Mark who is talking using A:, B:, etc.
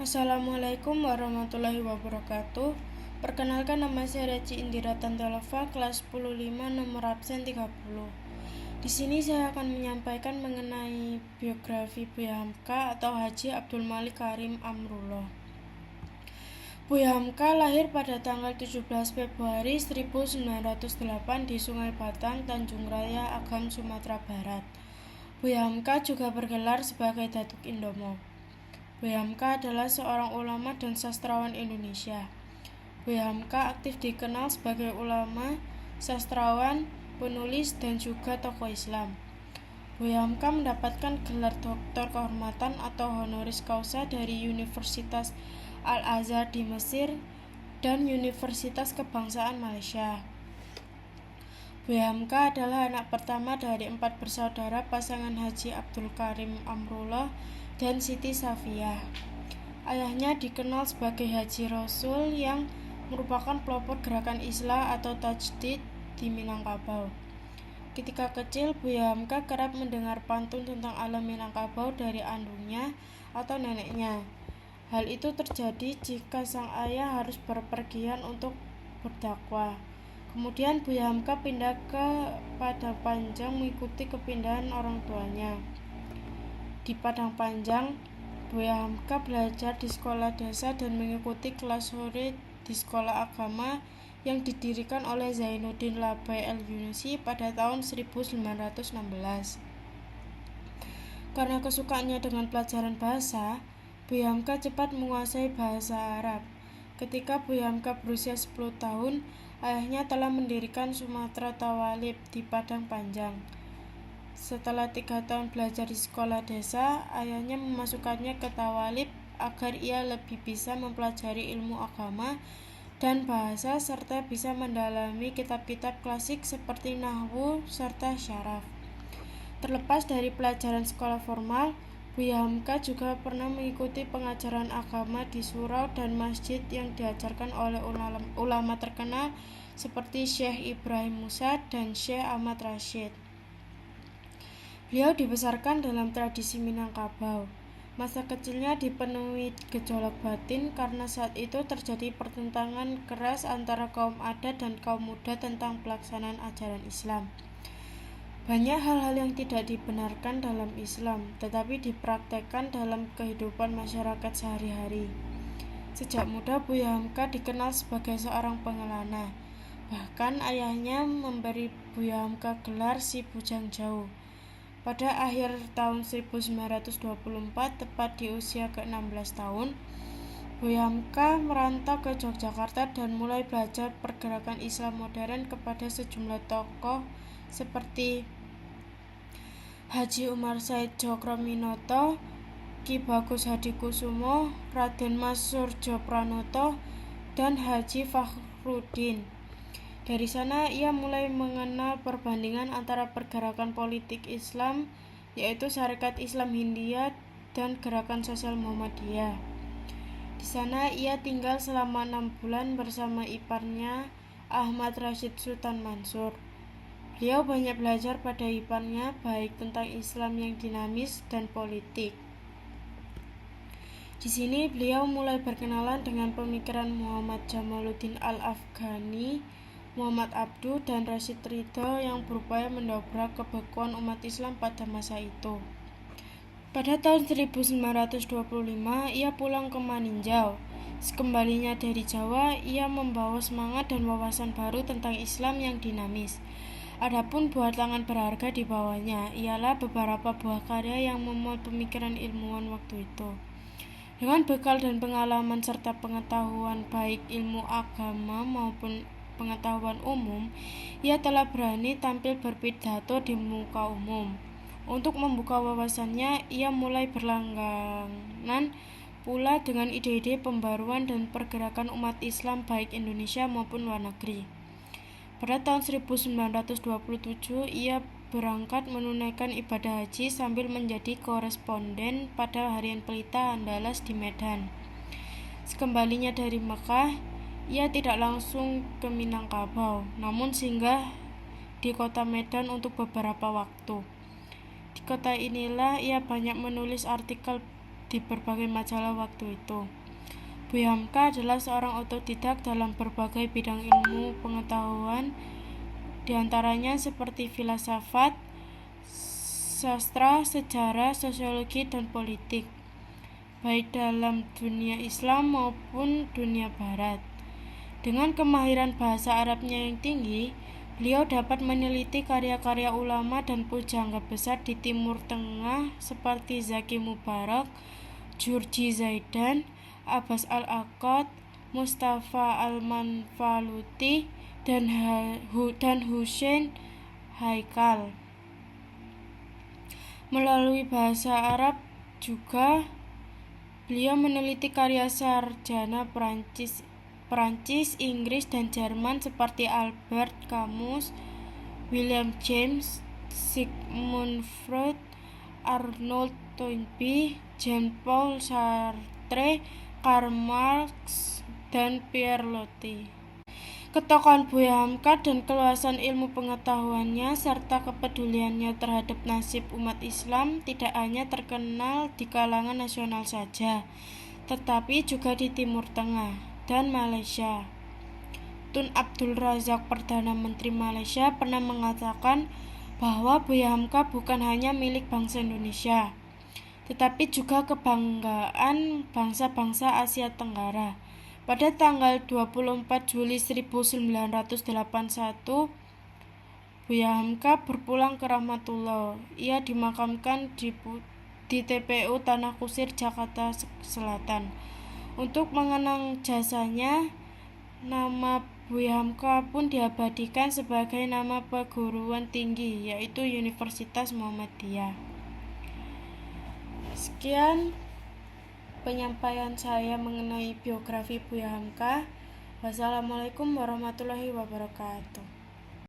A: Assalamualaikum warahmatullahi wabarakatuh. Perkenalkan, nama saya Reci Indira Tantalova, kelas 105, nomor absen 30. Di sini saya akan menyampaikan mengenai biografi Buya Hamka atau Haji Abdul Malik Karim Amrullah. Buya Hamka lahir pada tanggal 17 Februari 1908 di Sungai Batang, Tanjung Raya, Agam, Sumatera Barat. Buya Hamka juga bergelar sebagai Datuk Indomo. Buya Hamka adalah seorang ulama dan sastrawan Indonesia. Buya Hamka aktif dikenal sebagai ulama, sastrawan, penulis, dan juga tokoh Islam. Buya Hamka mendapatkan gelar doktor kehormatan atau honoris causa dari Universitas Al-Azhar di Mesir dan Universitas Kebangsaan Malaysia. Buya Hamka adalah anak pertama dari 4 bersaudara pasangan Haji Abdul Karim Amrullah dan Siti Safiyah. Ayahnya dikenal sebagai Haji Rasul yang merupakan pelopor gerakan Islah atau Tajdid di Minangkabau. Ketika kecil, Buya Hamka kerap mendengar pantun tentang alam Minangkabau dari andungnya atau neneknya. Hal itu terjadi jika sang ayah harus berpergian untuk berdakwah. Kemudian Buya Hamka pindah ke Padang Panjang mengikuti kepindahan orang tuanya. Di Padang Panjang, Buya Hamka belajar di sekolah desa dan mengikuti kelas sore di sekolah agama yang didirikan oleh Zainuddin Labai al-Yunusi pada tahun 1916. Karena kesukaannya dengan pelajaran bahasa, Buya Hamka cepat menguasai bahasa Arab. Ketika Buya Hamka berusia 10 tahun, ayahnya telah mendirikan Sumatera Tawalib di Padang Panjang. Setelah 3 tahun belajar di sekolah desa, ayahnya memasukkannya ke Tawalib agar ia lebih bisa mempelajari ilmu agama dan bahasa serta bisa mendalami kitab-kitab klasik seperti Nahwu serta Syaraf. Terlepas dari pelajaran sekolah formal, Buya Hamka juga pernah mengikuti pengajaran agama di surau dan masjid yang diajarkan oleh ulama terkenal seperti Syekh Ibrahim Musa dan Syekh Ahmad Rashid. Beliau dibesarkan dalam tradisi Minangkabau. Masa kecilnya dipenuhi gejolak batin karena saat itu terjadi pertentangan keras antara kaum adat dan kaum muda tentang pelaksanaan ajaran Islam. Banyak hal-hal yang tidak dibenarkan dalam Islam, tetapi dipraktekkan dalam kehidupan masyarakat sehari-hari. Sejak muda, Buya Hamka dikenal sebagai seorang pengelana. Bahkan ayahnya memberi Buya Hamka gelar si Bujang Jauh. Pada akhir tahun 1924, tepat di usia ke-16 tahun, Buya Hamka merantau ke Yogyakarta dan mulai belajar pergerakan Islam modern kepada sejumlah tokoh seperti Haji Umar Said Djokroaminoto, Ki Bagus Hadikusumo, Raden Mas Soerjopranoto, dan Haji Fakhruddin. Dari sana ia mulai mengenal perbandingan antara pergerakan politik Islam, yaitu Sarekat Islam Hindia, dan gerakan sosial Muhammadiyah. Di sana ia tinggal selama 6 bulan bersama iparnya Ahmad Rashid Sultan Mansur. Beliau banyak belajar pada iparnya baik tentang Islam yang dinamis dan politik. Di sini beliau mulai berkenalan dengan pemikiran Muhammad Jamaluddin Al-Afghani, Muhammad Abduh, dan Rashid Ridho yang berupaya mendobrak kebekuan umat Islam pada masa itu. Pada tahun 1925, ia pulang ke Maninjau. Sekembalinya dari Jawa, ia membawa semangat dan wawasan baru tentang Islam yang dinamis. Adapun buah tangan berharga di bawahnya ialah beberapa buah karya yang memuat pemikiran ilmuwan waktu itu. Dengan bekal dan pengalaman serta pengetahuan baik ilmu agama maupun pengetahuan umum, ia telah berani tampil berpidato di muka umum. Untuk membuka wawasannya, ia mulai berlangganan pula dengan ide-ide pembaruan dan pergerakan umat Islam baik Indonesia maupun luar negeri. Pada tahun 1927, ia berangkat menunaikan ibadah haji sambil menjadi koresponden pada harian Pelita Andalas di Medan. Sekembalinya dari Mekah, ia tidak langsung ke Minangkabau, namun singgah di kota Medan untuk beberapa waktu. Di kota inilah ia banyak menulis artikel di berbagai majalah waktu itu. Buya Hamka adalah seorang otodidak dalam berbagai bidang ilmu pengetahuan, diantaranya seperti filsafat, sastra, sejarah, sosiologi, dan politik, baik dalam dunia Islam maupun dunia Barat. Dengan kemahiran bahasa Arabnya yang tinggi, beliau dapat meneliti karya-karya ulama dan pujangga besar di Timur Tengah seperti Zaki Mubarak, Jurji Zaidan, Abbas Al-Aqad, Mustafa Al-Manfaluti, dan Hussein Haikal. Melalui bahasa Arab juga, beliau meneliti karya sarjana Perancis, Inggris, dan Jerman seperti Albert Camus, William James, Sigmund Freud, Arnold Toynbee, Jean-Paul Sartre, Karl Marx, dan Pierre Loti. Ketokohan Buya Hamka dan keluasan ilmu pengetahuannya serta kepeduliannya terhadap nasib umat Islam tidak hanya terkenal di kalangan nasional saja, tetapi juga di Timur Tengah dan Malaysia. Tun Abdul Razak, Perdana Menteri Malaysia, pernah mengatakan bahwa Buya Hamka bukan hanya milik bangsa Indonesia, tetapi juga kebanggaan bangsa-bangsa Asia Tenggara. Pada tanggal 24 Juli 1981, Buya Hamka berpulang ke rahmatullah. Ia dimakamkan di TPU Tanah Kusir, Jakarta Selatan. Untuk mengenang jasanya, nama Buya Hamka pun diabadikan sebagai nama perguruan tinggi, yaitu Universitas Muhammadiyah. Sekian penyampaian saya mengenai biografi Buya Hamka. Wassalamualaikum warahmatullahi wabarakatuh.